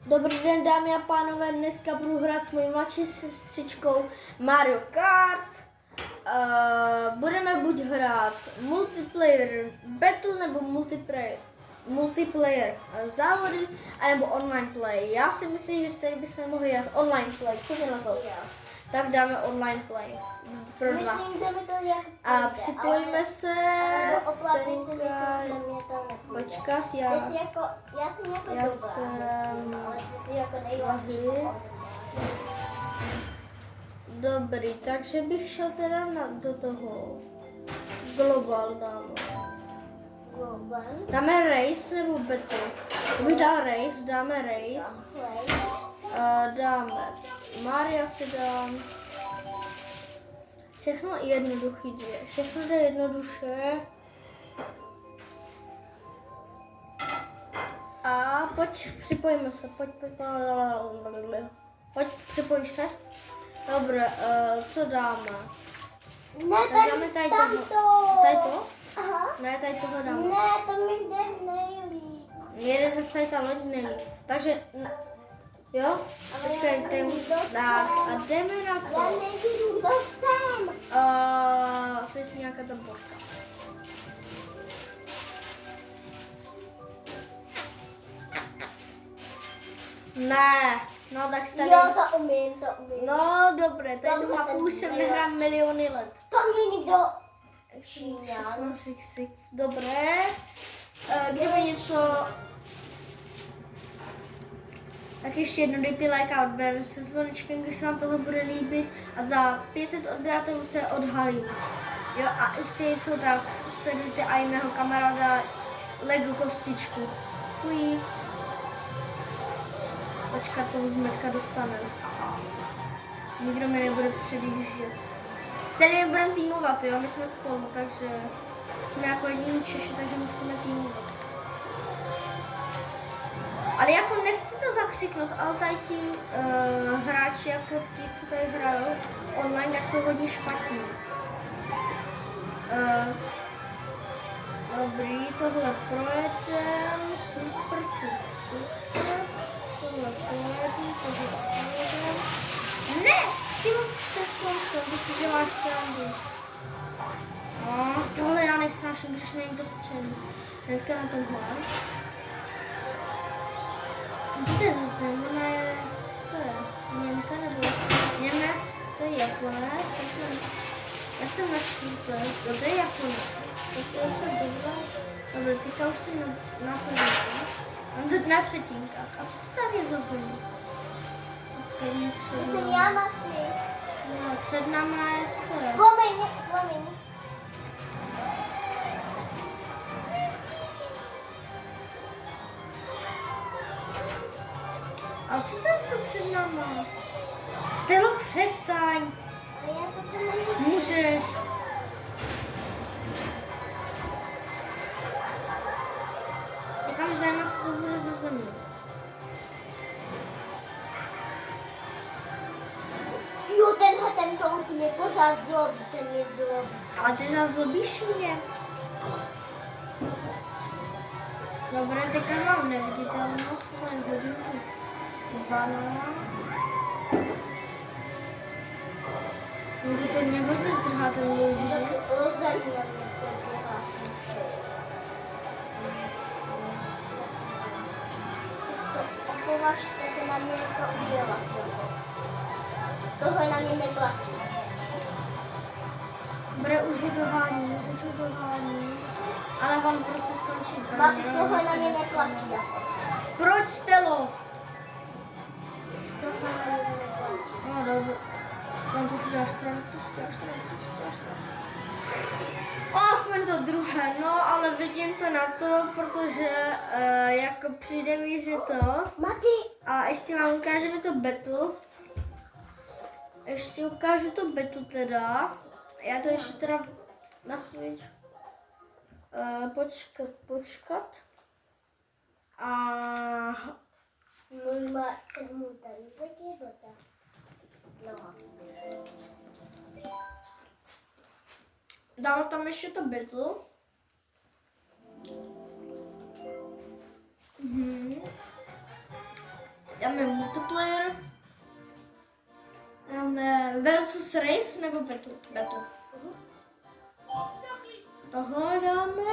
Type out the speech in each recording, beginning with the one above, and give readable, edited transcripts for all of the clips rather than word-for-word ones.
Dobrý den, dámy a pánové, dneska budu hrát s mojí mladší sestřičkou Mario Kart. Budeme buď hrát multiplayer battle nebo multiplayer závody, anebo online play. Já si myslím, že tady bychom mohli dělat online play. Co ty na to? Tak dáme online play. Pro dva. Myslím, že mi to nějak A půjde, připojíme se, Starinka, počkat, já jsem jako já dobrá, jsem ale ty jsi jako nejlepší. Dobrý, takže bych šel teda do toho global dáme race nebo battle? Kdybych dal race, dáme race. Dáme Maria si dám. Všechno jednoduchý jde. Všechno jde jednoduše. A pojď, připojíme se, pojď, připojíš se? Dobře, co dáme? Ne, Tak dáme tady toho. Tady to? Aha. Ne, tady toho dáme. Ne, to mi jde nejlíp. Jede zase tady ta loď nejlíp. Takže, jo? Počkej, tak a jdeme na Já to. nevidu, kdo jsem. Jsi nějaká ta borka. Ne, no tak jste Jo, to umím. No dobré, tady tu Tohle mapu jsem už jsem viděla. nehrál miliony let. To mě nikdo... 16, dobré. Kdyby něco... Tak ještě jednou dejte like a odběr se zvonečkem, když se vám tohle bude líbit. A za 500 odběratelů se odhalím. Jo, a ještě něco tak, sledujte i mého kamaráda Lego kostičku. Fuj. Počkat, toho zmetka dostane. Nikdo mi nebude předjíždět. Stejně budeme týmovat, jo, my jsme spolu, takže jsme jako jediní Češi, takže musíme týmovat. Ale jako nechci to zakřiknout, ale tady ti hráči, jako ti, co tady hrajou online, tak jsou hodně špatní. Dobrý, tohle projedem, super. Tohle projedem. Ne! Čím ty si děláš srandu. Tohle já nesnáším, když mě někdo střelí. Hnedka na tomhle. Co to je za zem? Ona je... Co to je? Němka nebo... Němec? To je Japonec? Já jsem na štípe. To je Japonec. To je docela dobré. Dobře, teďka už jsem na první. Na třetínkách. A co to tam je za zem? To jsem já, Maty. No, před náma je co to je? Promiň. A co tam to před náma? Stelo, přestaň! A já to nemůžu. Můžeš. Někam zajímat, co to bude za země. Jo, ten to mě pořád zlobí, ten mě zlobí. Ale ty zase zlobíš mě. Dobré, teďka mám neviditelnost, ale hodinku. 12. Můžete mě hodně zdrhat ten lidi. Rozumím, co děláš. Opovažte se na mě jako udělat. Tohle na mě neplatí. Dobré, už ho dohání. Ale on prostě skončí. Babi, tohle na mě neplatí. Proč, Stelo? Tohle na mě neplatí. No dobře. No to si děláš stranu. Jsme to druhé, no ale vidím to na to, protože jako přijde mi, že to. Maty! A ještě vám ukážeme to battle. Ještě ukážu to battle teda. Já to ještě teda na chvíli. Počkat. A Můj talízek je bota. No. dám tam ještě to battle. Dáme multiplayer. Dáme versus race nebo betu. Tohle dáme.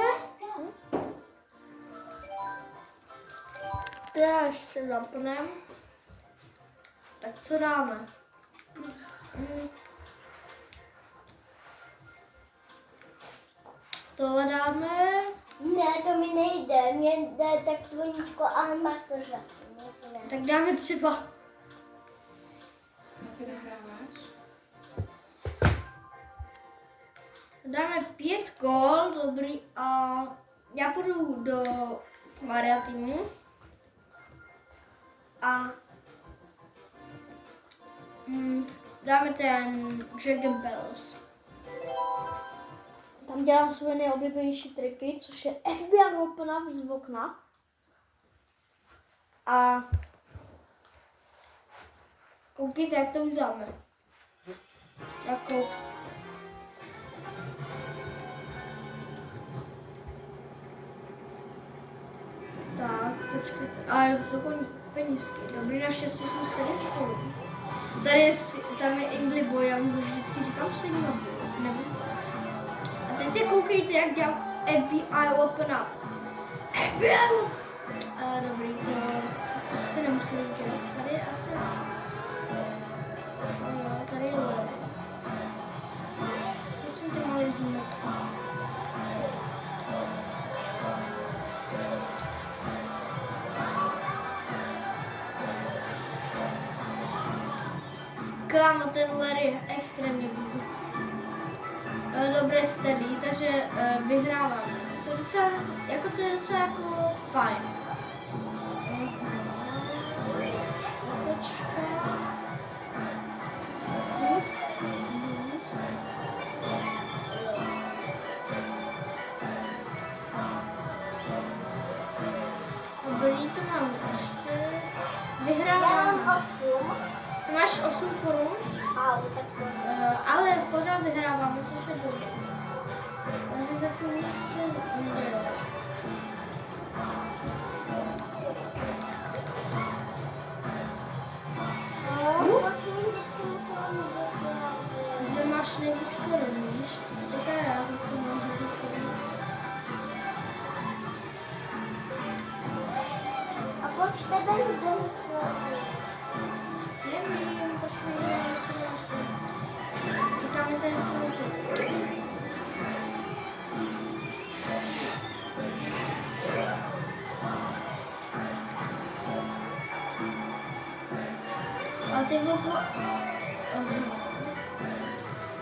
Teda ještě zapneme. Tak co dáme? Tohle dáme. Ne, to mi nejde. Mně jde tak zvoničko a masožat. Tak dáme třeba. Jak nahráváš? Dáme 5 kol, dobrý. A já půjdu do Maria týmu. A dáme ten Dragon Bells. Tam dělám svoje nejoblíbenější triky, což je FBI opena z okna. A koukejte, jak to uděláme. Jako tak, počkejte. A jo, to jsou penízky. Dobrý, naštěstí jsme tady spolu. Tady je, tam je Ingli Boy, já mu vždycky říkám se nebo. A teď se koukejte, jak dělám FBI open up. FBI! Dobrý, to se nemusí dělat. Tady je asi... tady je lore. Teď jsem to malý zímetky. Kámo, ten lore je extrémně dobré steady, takže vyhráváme. To je docela jako fajn. Dobrý, to mám ještě. Já Vyhrávám. mám 8. Ty máš 8 korun, Tak to. ale pořád vyhráváme, což je dobré. Takže zatím nic se neděje. Takže máš nejvíc korun, víš? To já zase mám hodně korun. A proč tebe jde? Nevím, počkej, já se ještě. Říkáme tady se. A ty vlku...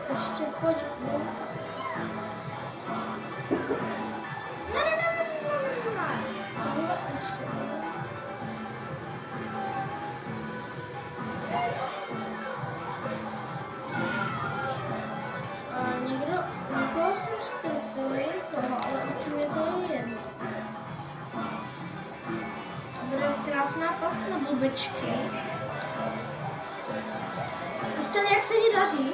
Ještě pojď. Tohle ještě. Někoho jsem strefil toho, ale určitě to je jedno. Bude krásná past na blbečky. A Steli, jak se ti daří?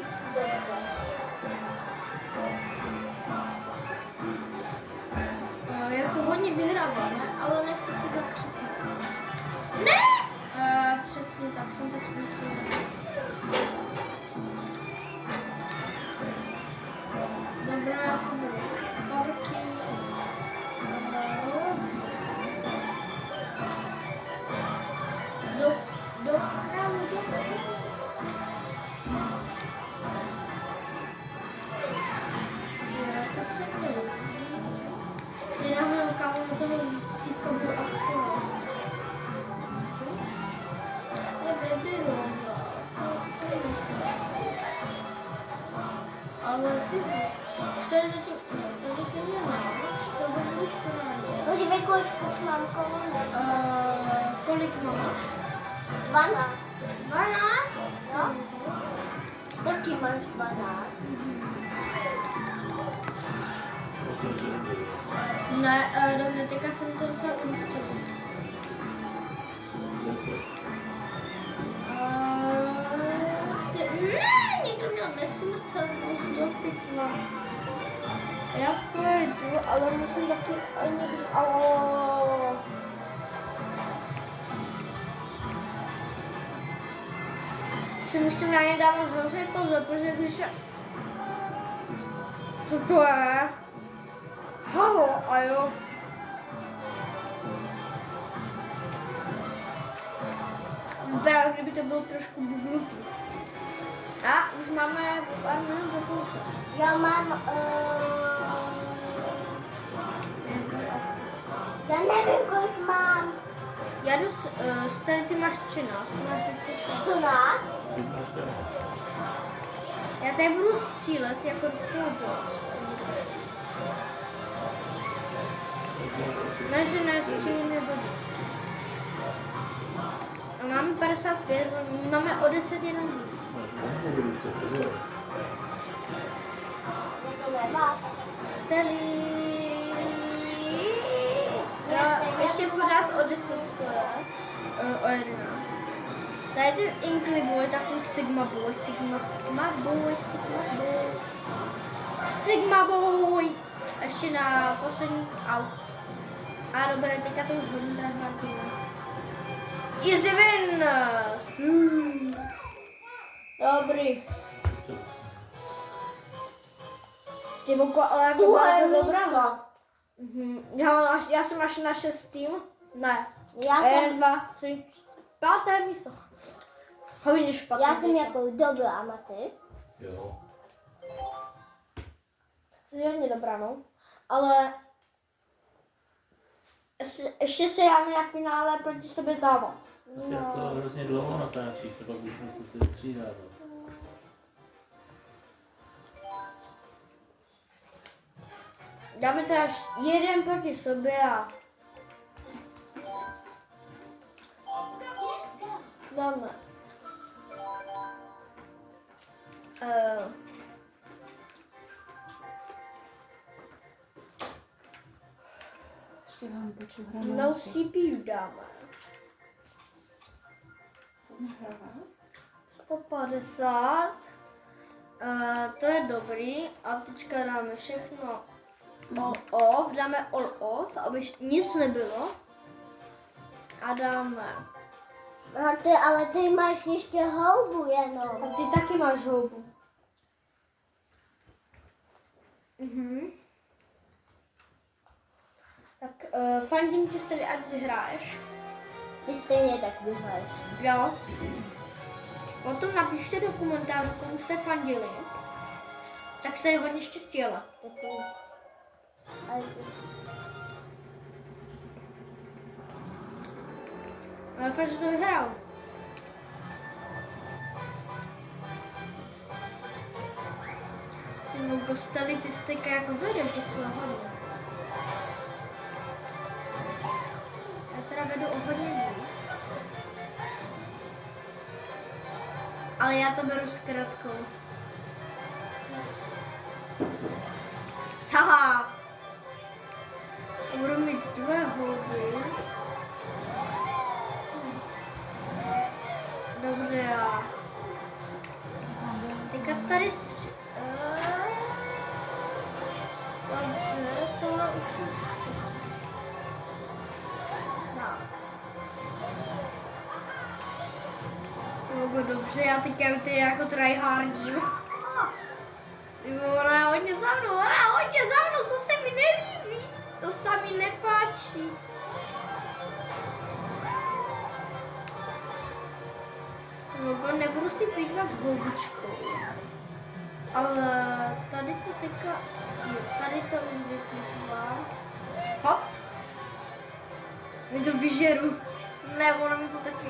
Jako hodně vyhráváme, ale nechci ti zakřiknout. Ne! Přesně tak, jsem tak nechtěla. Dobrá, já jsem budu parky. Do králu, to se nelíbí. Jenom kámo na toho týka byl aktuál. Je baby roza. Ale ty... Tady to nemáš, to bude správně. Podívej, kolik už mám korunek. Kolik máš? 12. 12? No? Taky máš 12. Ne, dobře, teďka jsem to docela umístila. Ne, někdo měl nesmrtelnost do pytla. Já pojdu, ale musím taky někdy... Si musím na ně dávat hrozně pozor, protože když se... Co to je? Halo, a jo. Vypadá, kdyby to bylo trošku bublutý. A už máme pár minut do konce. Já mám... já nevím, kolik mám. Já jdu s tady, ty máš 13, ty máš 26. 14? Já tady budu střílet jako docela dost. Ne, že nestřílím nebudu. A máme 55, máme o 10 jenom víc. Starý. Já ještě pořád o 10 stojí. O 11. Tady ten Inkly Boy, takový Sigma Boy, Sigma Boy. Ještě na poslední auto. A dobré, teďka to už hodně drahá. Easy win! Dobrý. Ty voko, ale jako byla to dobrá. Já jsem až na 6. Ne. Já 1, 2, 3, 5. místo. Hodně špatný. Já jsem jako dobrá, a ty? Jo. Jsi hodně dobrá, no. Ale ještě se jáme na finále proti sobě závod. Jak to hrozně dlouho natáčíš, to pak už musíte se střídat. Dáme teda až jeden proti sobě a dáme. No CPU dáme. 150. To je dobrý. A teďka dáme všechno all off. Dáme all off, aby nic nebylo. A dáme. Ale ty máš ještě houbu jenom. A ty taky máš houbu. Tak fandím ti stejně, ať vyhraješ. Ty stejně tak vyhraješ. Jo. Potom napište do komentářů, komu jste fandili. Tak se hodně štěstí, ale. Ale fakt, že to vyhrál. No, dostali ty stejka jako vedeš docela hodně. Já teda vedu o hodně víc. Ale já to beru s krátkou. Haha! Budu mít 2 houby. Dobře, já. Teďka tady dobře, tohle už je. Tak. Dobře, já teďka jako tryhardím. Ona je hodně za mnou, to se mi nelíbí. To se mi nepáčí. No, nebudu si plýtvat houbičkou. Ale tady to teďka, jo, tady to už vyplýtvá. Hop. Mi to vyžeru. Ne, ono mi to taky.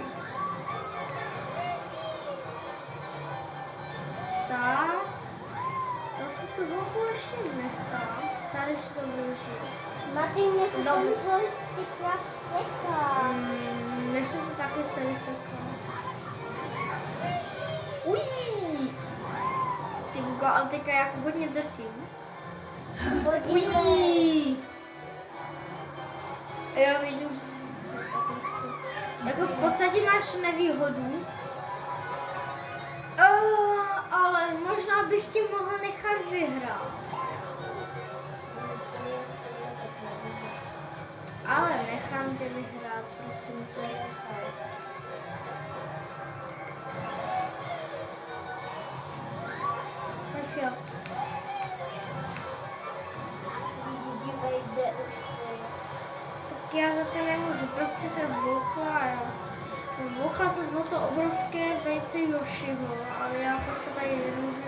Tak. To si tu houbu ještě nechám. Tady si to využiju. Martin, mě se ten joystick jak seká. Než se to taky stane seká. Ují! Ty Hugo, ale teďka jako hodně drtím. Ují! Já vidím trošku. Jako v podstatě máš nevýhodu. Ale možná bych ti mohla nechat vyhrát. Ale nechám tě vyhrát, prosím tě. já za to nemůžu, prostě se zbouchla, jo. Zbouchla se z to obrovské vejce Yoshiho, ale já prostě tady nemůžu.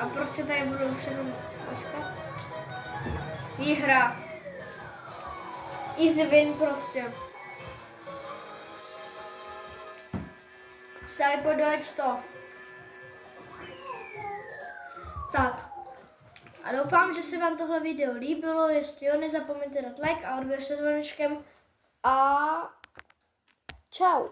A prostě tady budu všechno počkat. Výhra. Easy win prostě. Stali podoječ to. Tak. A doufám, že se vám tohle video líbilo. Jestli jo, nezapomeňte dát like a odběr se zvonečkem. A čau.